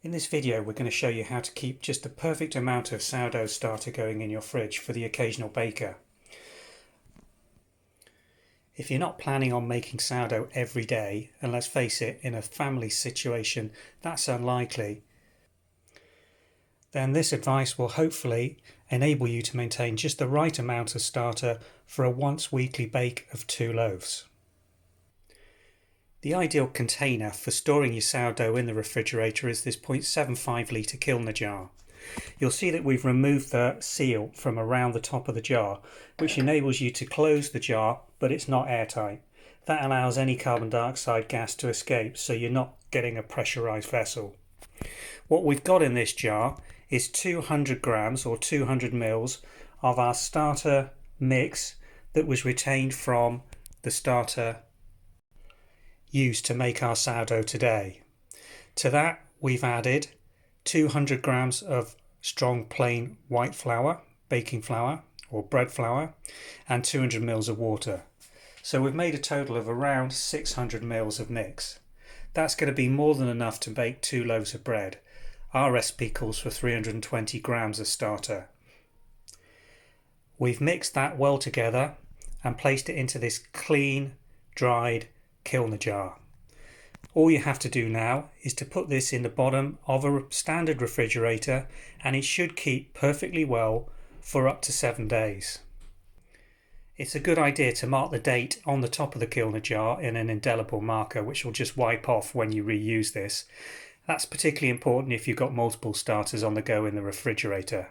In this video we're going to show you how to keep just the perfect amount of sourdough starter going in your fridge for the occasional baker. If you're not planning on making sourdough every day, and let's face it, in a family situation that's unlikely, then this advice will hopefully enable you to maintain just the right amount of starter for a once weekly bake of 2 loaves. The ideal container for storing your sourdough in the refrigerator is this 0.75 litre Kilner jar. You'll see that we've removed the seal from around the top of the jar, which enables you to close the jar, but it's not airtight. That allows any carbon dioxide gas to escape, so you're not getting a pressurised vessel. What we've got in this jar is 200 grams or 200 mils of our starter mix that was retained from the starter used to make our sourdough today. To that we've added 200 grams of strong plain white flour, baking flour or bread flour, and 200 mils of water. So we've made a total of around 600 mils of mix. That's going to be more than enough to bake 2 loaves of bread. Our recipe calls for 320 grams of starter. We've mixed that well together and placed it into this clean, dried Kilner jar. All you have to do now is to put this in the bottom of a standard refrigerator, and it should keep perfectly well for up to 7 days. It's a good idea to mark the date on the top of the Kilner jar in an indelible marker, which will just wipe off when you reuse this. That's particularly important if you've got multiple starters on the go in the refrigerator.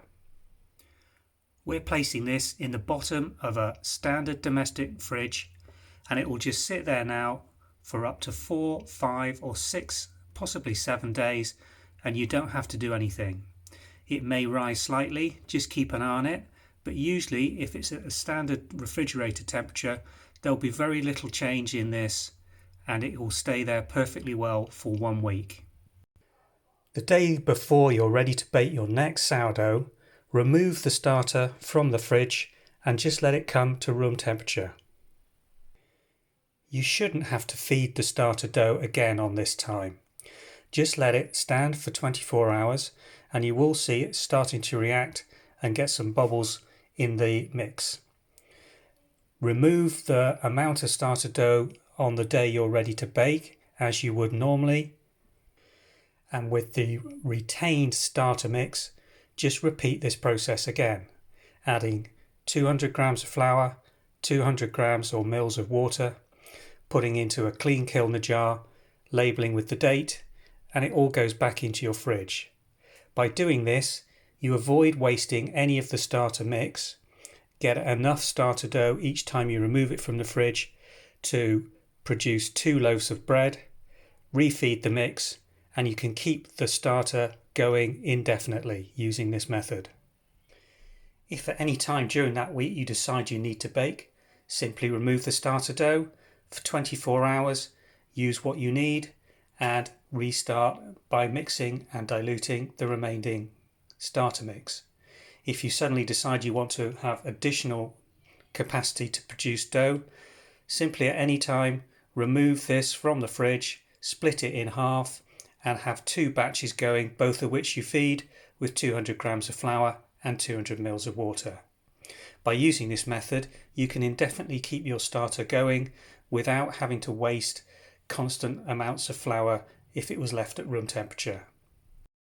We're placing this in the bottom of a standard domestic fridge, and it will just sit there now for up to 4, 5 or 6, possibly 7 days, and you don't have to do anything. It may rise slightly, just keep an eye on it, but usually if it's at a standard refrigerator temperature there'll be very little change in this, and it will stay there perfectly well for 1 week. The day before you're ready to bake your next sourdough, remove the starter from the fridge and just let it come to room temperature. You shouldn't have to feed the starter dough again on this time. Just let it stand for 24 hours and you will see it starting to react and get some bubbles in the mix. Remove the amount of starter dough on the day you're ready to bake as you would normally, and with the retained starter mix just repeat this process again, adding 200 grams of flour, 200 grams or mils of water, putting into a clean Kilner jar, labelling with the date, and it all goes back into your fridge. By doing this, you avoid wasting any of the starter mix, get enough starter dough each time you remove it from the fridge to produce 2 loaves of bread, refeed the mix, and you can keep the starter going indefinitely using this method. If at any time during that week you decide you need to bake, simply remove the starter dough for 24 hours, use what you need, and restart by mixing and diluting the remaining starter mix. If you suddenly decide you want to have additional capacity to produce dough, simply at any time remove this from the fridge, split it in half, and have 2 batches going, both of which you feed with 200 grams of flour and 200 mils of water. By using this method, you can indefinitely keep your starter going without having to waste constant amounts of flour if it was left at room temperature.